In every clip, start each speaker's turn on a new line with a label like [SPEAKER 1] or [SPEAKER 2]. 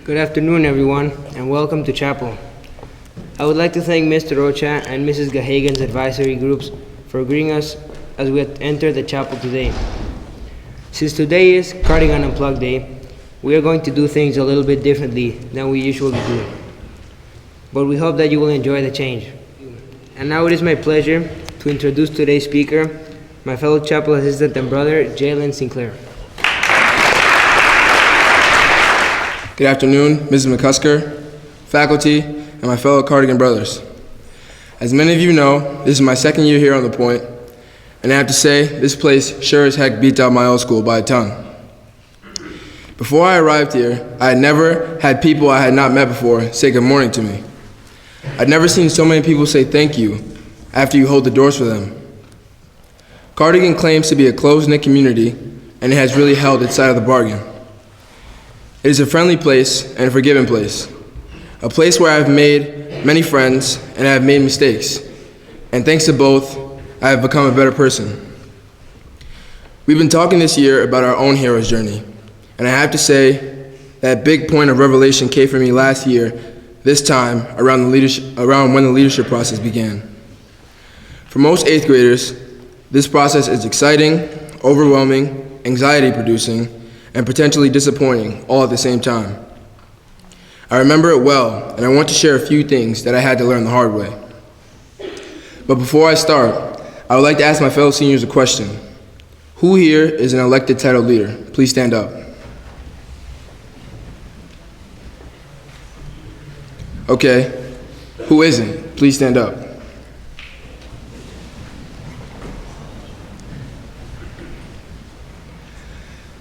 [SPEAKER 1] Good afternoon, everyone, and welcome to chapel. I would like to thank Mr. Rocha and Mrs. Gahagan's advisory groups for agreeing us as we enter the chapel today. Since today is Cardigan Unplugged Day, we are going to do things a little bit differently than we usually do. But we hope that you will enjoy the change. And now it is my pleasure to introduce today's speaker, my fellow chapel assistant and brother, Jalen Sinclair.
[SPEAKER 2] Good afternoon, Mrs. McCusker, faculty, and my fellow Cardigan brothers. As many of you know, this is my second year here on the Point, and I have to say, this place sure as heck beats out my old school by a ton. Before I arrived here, I had never had people I had not met before say good morning to me. I'd never seen so many people say thank you after you hold the doors for them. Cardigan claims to be a close-knit community, and it has really held its side of the bargain. It is a friendly place and a forgiving place, a place where I have made many friends and I have made mistakes, and thanks to both, I have become a better person. We've been talking this year about our own hero's journey, and I have to say that big point of revelation came for me last year, this time around when the leadership process began. For most 8th graders, this process is exciting, overwhelming, anxiety-producing, and potentially disappointing all at the same time. I remember it well, and I want to share a few things that I had to learn the hard way. But before I start, I would like to ask my fellow seniors a question. Who here is an elected titled leader? Please stand up. Okay. Who isn't? Please stand up.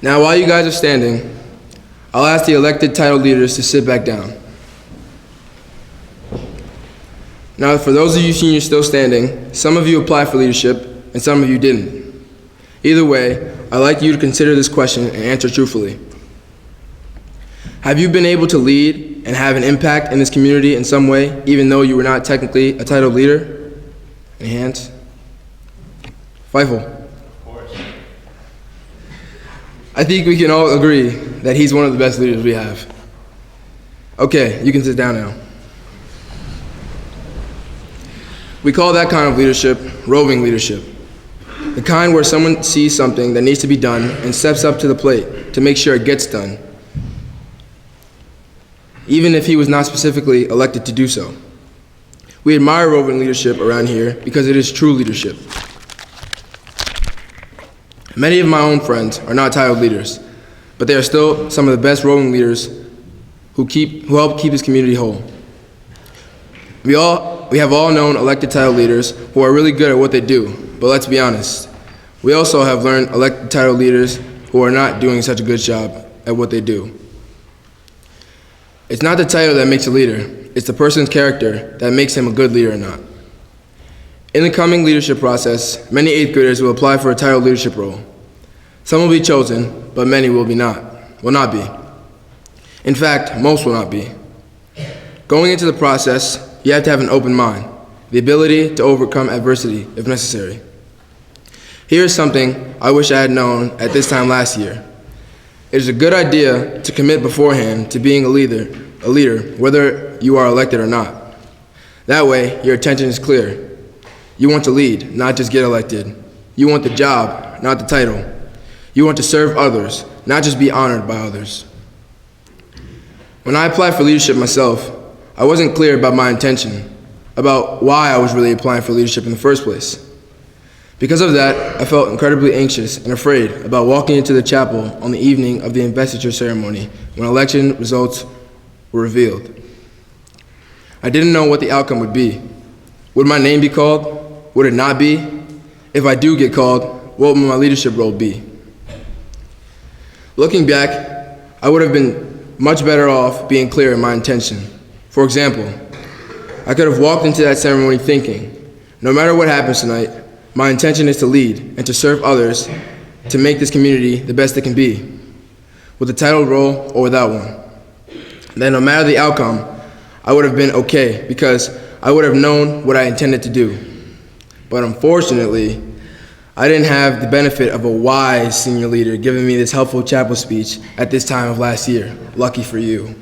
[SPEAKER 2] Now, while you guys are standing, I'll ask the elected title leaders to sit back down. Now, for those of you seniors still standing, some of you applied for leadership and some of you didn't. Either way, I'd like you to consider this question and answer truthfully. Have you been able to lead and have an impact in this community in some way, even though you were not technically a titled leader? Any hands? Feifel. I think we can all agree that he's one of the best leaders we have. Okay, you can sit down now. We call that kind of leadership roving leadership. The kind where someone sees something that needs to be done and steps up to the plate to make sure it gets done, even if he was not specifically elected to do so. We admire roving leadership around here because it is true leadership. Many of my own friends are not titled leaders, but they are still some of the best roving leaders who help keep this community whole. We have all known elected titled leaders who are really good at what they do, but let's be honest, we also have learned elected titled leaders who are not doing such a good job at what they do. It's not the title that makes a leader, it's the person's character that makes him a good leader or not. In the coming leadership process, many 8th graders will apply for a titled leadership role. Some will be chosen, but many will not be. In fact, most will not be. Going into the process, you have to have an open mind, the ability to overcome adversity if necessary. Here is something I wish I had known at this time last year. It is a good idea to commit beforehand to being a leader, whether you are elected or not. That way, your intention is clear. You want to lead, not just get elected. You want the job, not the title. You want to serve others, not just be honored by others. When I applied for leadership myself, I wasn't clear about my intention, about why I was really applying for leadership in the first place. Because of that, I felt incredibly anxious and afraid about walking into the chapel on the evening of the investiture ceremony when election results were revealed. I didn't know what the outcome would be. Would my name be called? Would it not be? If I do get called, what would my leadership role be? Looking back, I would have been much better off being clear in my intention. For example, I could have walked into that ceremony thinking, no matter what happens tonight, my intention is to lead and to serve others to make this community the best it can be, with a titled role or without one. Then no matter the outcome, I would have been okay because I would have known what I intended to do. But unfortunately, I didn't have the benefit of a wise senior leader giving me this helpful chapel speech at this time of last year. Lucky for you.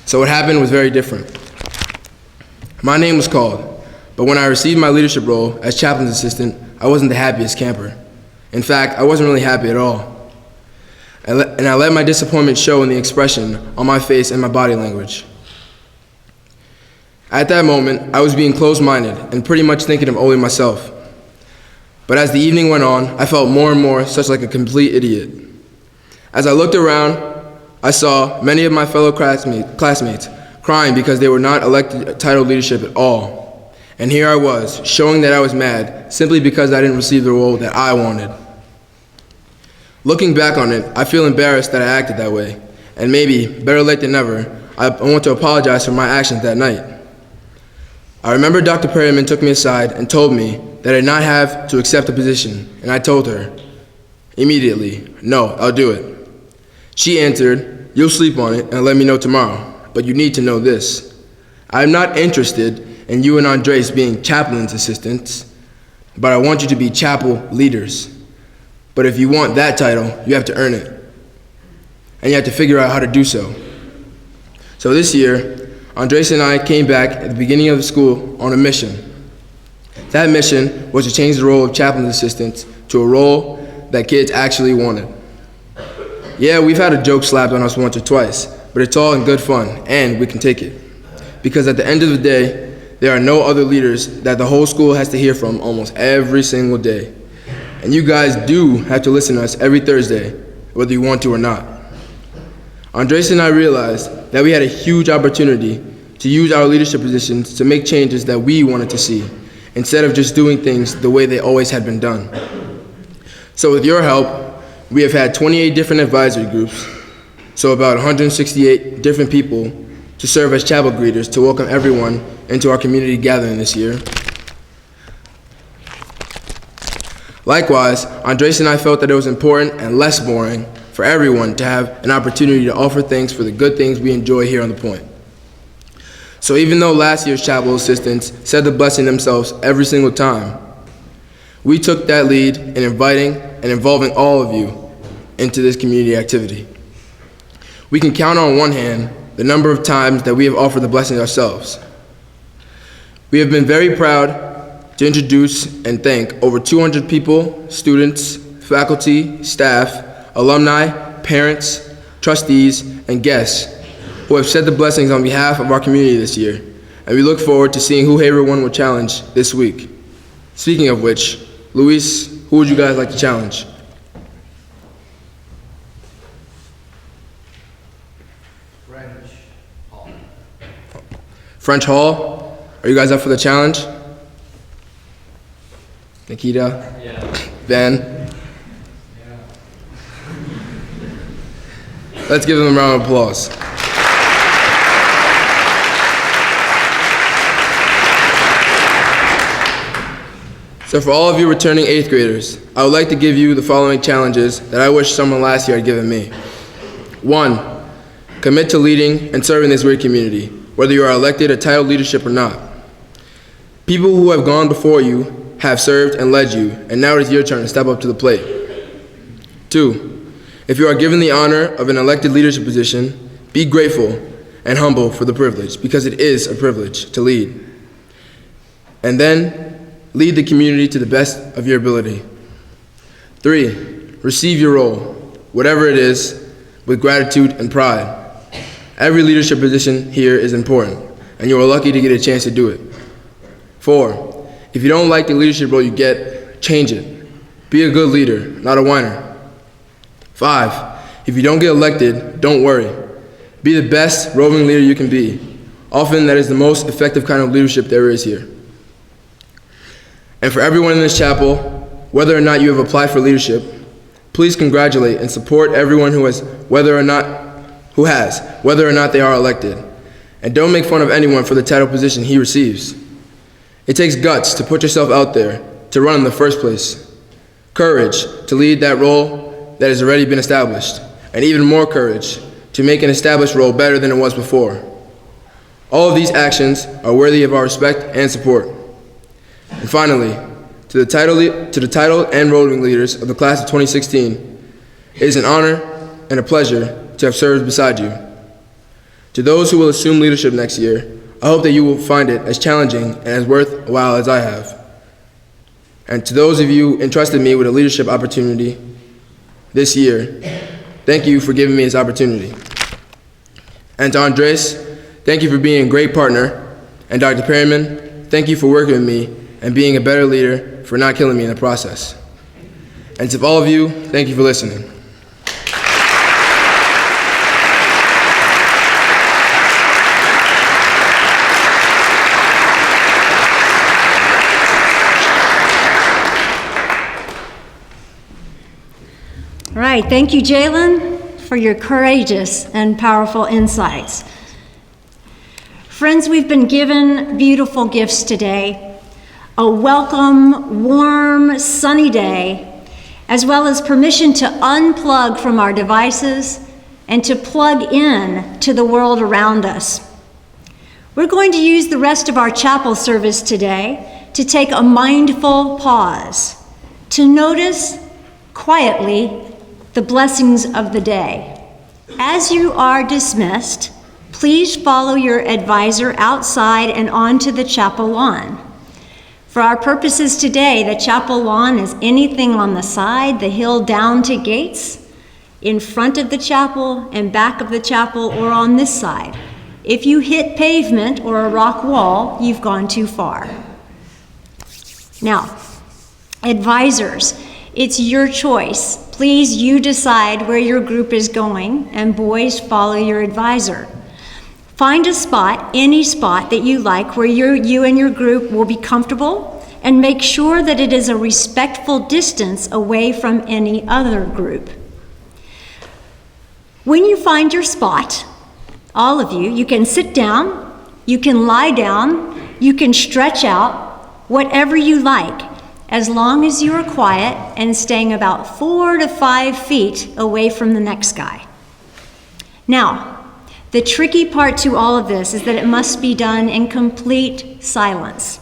[SPEAKER 2] So what happened was very different. My name was called, but when I received my leadership role as chaplain's assistant, I wasn't the happiest camper. In fact, I wasn't really happy at all. And I let my disappointment show in the expression on my face and my body language. At that moment, I was being closed-minded and pretty much thinking of only myself. But as the evening went on, I felt more and more such like a complete idiot. As I looked around, I saw many of my fellow classmates crying because they were not elected to titled leadership at all. And here I was, showing that I was mad simply because I didn't receive the role that I wanted. Looking back on it, I feel embarrassed that I acted that way. And maybe, better late than never, I want to apologize for my actions that night. I remember Dr. Perryman took me aside and told me that I did not have to accept the position, and I told her immediately, no, I'll do it. She answered, you'll sleep on it and let me know tomorrow, but you need to know this. I'm not interested in you and Andres being chaplain's assistants, but I want you to be chapel leaders. But if you want that title, you have to earn it, and you have to figure out how to do so. So this year, Andres and I came back at the beginning of the school on a mission. That mission was to change the role of chaplain's assistants to a role that kids actually wanted. Yeah, we've had a joke slapped on us once or twice, but it's all in good fun, and we can take it. Because at the end of the day, there are no other leaders that the whole school has to hear from almost every single day. And you guys do have to listen to us every Thursday, whether you want to or not. Andres and I realized that we had a huge opportunity to use our leadership positions to make changes that we wanted to see, instead of just doing things the way they always had been done. So with your help, we have had 28 different advisory groups, so about 168 different people to serve as chapel greeters to welcome everyone into our community gathering this year. Likewise, Andres and I felt that it was important and less boring for everyone to have an opportunity to offer thanks for the good things we enjoy here on the Point. So even though last year's chapel assistants said the blessing themselves every single time, we took that lead in inviting and involving all of you into this community activity. We can count on one hand the number of times that we have offered the blessing ourselves. We have been very proud to introduce and thank over 200 people, students, faculty, staff, alumni, parents, trustees, and guests who have said the blessings on behalf of our community this year, and we look forward to seeing who everyone will challenge this week. Speaking of which, Luis, who would you guys like to challenge? French Hall. Are you guys up for the challenge? Nikita? Yeah. Ben? Let's give them a round of applause. So for all of you returning 8th graders, I would like to give you the following challenges that I wish someone last year had given me. 1, commit to leading and serving this great community, whether you are elected or titled leadership or not. People who have gone before you have served and led you, and now it is your turn to step up to the plate. 2, if you are given the honor of an elected leadership position, be grateful and humble for the privilege, because it is a privilege to lead. And then, lead the community to the best of your ability. 3, receive your role, whatever it is, with gratitude and pride. Every leadership position here is important, and you are lucky to get a chance to do it. 4, if you don't like the leadership role you get, change it. Be a good leader, not a whiner. 5, if you don't get elected, don't worry. Be the best roving leader you can be. Often that is the most effective kind of leadership there is here. And for everyone in this chapel, whether or not you have applied for leadership, please congratulate and support everyone who has, whether or not whether or not they are elected. And don't make fun of anyone for the title position he receives. It takes guts to put yourself out there, to run in the first place. Courage to lead that role that has already been established. And even more courage to make an established role better than it was before. All of these actions are worthy of our respect and support. And finally, to the title and enrolling leaders of the class of 2016, it is an honor and a pleasure to have served beside you. To those who will assume leadership next year, I hope that you will find it as challenging and as worthwhile as I have. And to those of you who entrusted me with a leadership opportunity this year, thank you for giving me this opportunity. And to Andres, thank you for being a great partner. And Dr. Perryman, thank you for working with me and being a better leader, for not killing me in the process. And to all of you, thank you for listening.
[SPEAKER 3] All right, thank you, Jalen, for your courageous and powerful insights. Friends, we've been given beautiful gifts today. A welcome, warm, sunny day, as well as permission to unplug from our devices and to plug in to the world around us. We're going to use the rest of our chapel service today to take a mindful pause, to notice quietly the blessings of the day. As you are dismissed, please follow your advisor outside and onto the chapel lawn. For our purposes today, the chapel lawn is anything on the side, the hill down to gates, in front of the chapel and back of the chapel, or on this side. If you hit pavement or a rock wall, you've gone too far. Now, advisors, it's your choice. Please, you decide where your group is going, and boys, follow your advisor. Find a spot, any spot that you like, where you and your group will be comfortable, and make sure that it is a respectful distance away from any other group. When you find your spot, all of you, you can sit down, you can lie down, you can stretch out, whatever you like, as long as you are quiet and staying about 4 to 5 feet away from the next guy. Now, the tricky part to all of this is that it must be done in complete silence.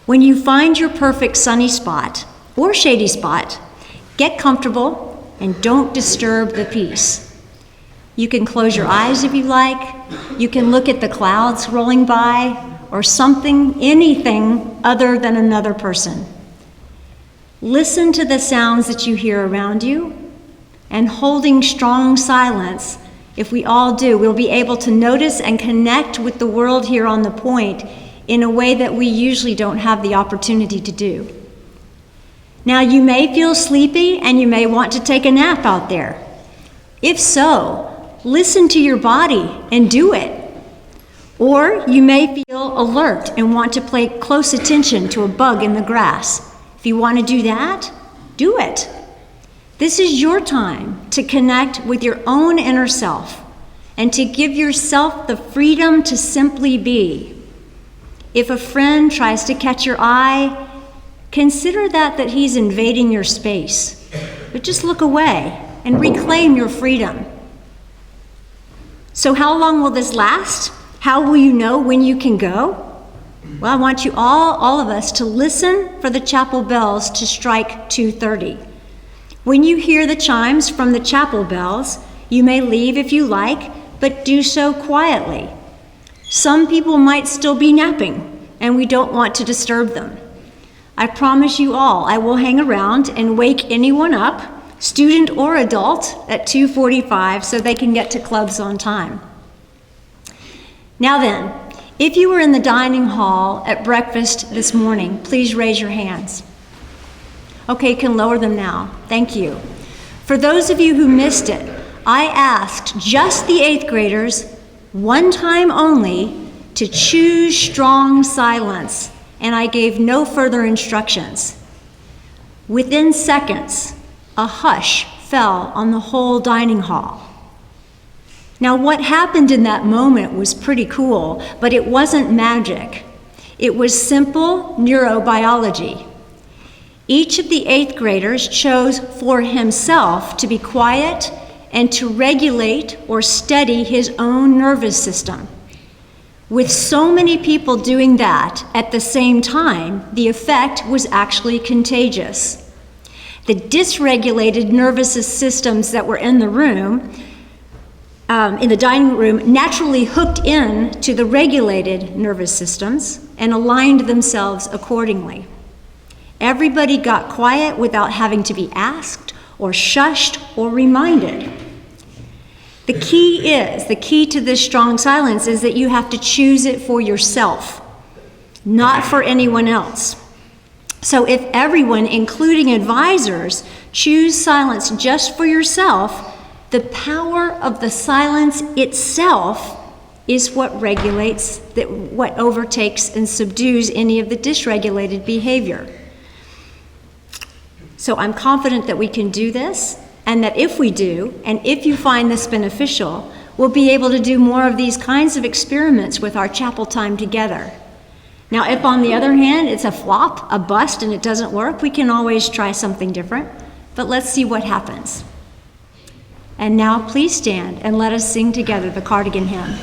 [SPEAKER 3] When you find your perfect sunny spot or shady spot, get comfortable and don't disturb the peace. You can close your eyes if you like. You can look at the clouds rolling by or something, anything other than another person. Listen to the sounds that you hear around you, and holding strong silence, if we all do, we'll be able to notice and connect with the world here on the point in a way that we usually don't have the opportunity to do. Now, you may feel sleepy and you may want to take a nap out there. If so, listen to your body and do it. Or you may feel alert and want to pay close attention to a bug in the grass. If you want to do that, do it. This is your time to connect with your own inner self and to give yourself the freedom to simply be. If a friend tries to catch your eye, consider that he's invading your space. But just look away and reclaim your freedom. So how long will this last? How will you know when you can go? Well, I want you all of us to listen for the chapel bells to strike 2:30. When you hear the chimes from the chapel bells, you may leave if you like, but do so quietly. Some people might still be napping, and we don't want to disturb them. I promise you all, I will hang around and wake anyone up, student or adult, at 2:45 so they can get to clubs on time. Now then, if you were in the dining hall at breakfast this morning, please raise your hands. Okay, you can lower them now. Thank you. For those of you who missed it, I asked just the 8th graders, one time only, to choose strong silence, and I gave no further instructions. Within seconds, a hush fell on the whole dining hall. Now, what happened in that moment was pretty cool, but it wasn't magic. It was simple neurobiology. Each of the 8th graders chose for himself to be quiet and to regulate or steady his own nervous system. With so many people doing that at the same time, the effect was actually contagious. The dysregulated nervous systems that were in the room, in the dining room, naturally hooked in to the regulated nervous systems and aligned themselves accordingly. Everybody got quiet without having to be asked or shushed or reminded. The key to this strong silence is that you have to choose it for yourself, not for anyone else. So if everyone, including advisors, choose silence just for yourself, the power of the silence itself is what regulates, what overtakes and subdues any of the dysregulated behavior. So I'm confident that we can do this, and that if we do, and if you find this beneficial, we'll be able to do more of these kinds of experiments with our chapel time together. Now, if on the other hand, it's a flop, a bust, and it doesn't work, we can always try something different, but let's see what happens. And now please stand and let us sing together the Cardigan hymn.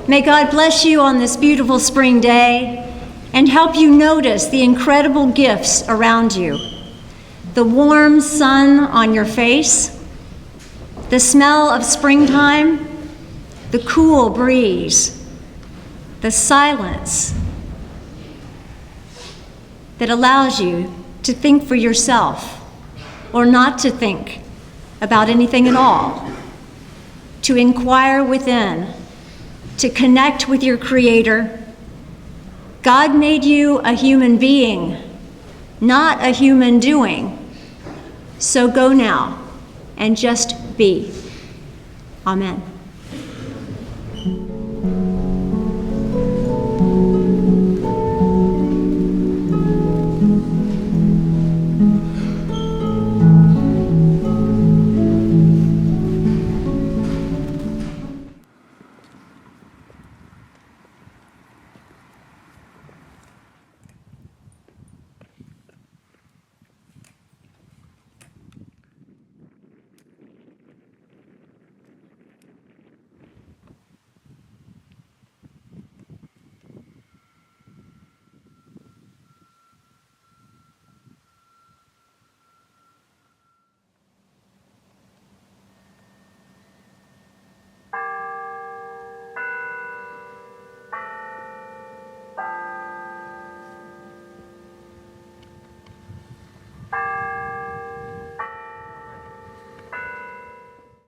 [SPEAKER 3] May God bless you on this beautiful spring day and help you notice the incredible gifts around you. The warm sun on your face, the smell of springtime, the cool breeze, the silence that allows you to think for yourself or not to think about anything at all, to inquire within, to connect with your Creator. God made you a human being, not a human doing. So go now and just be. Amen.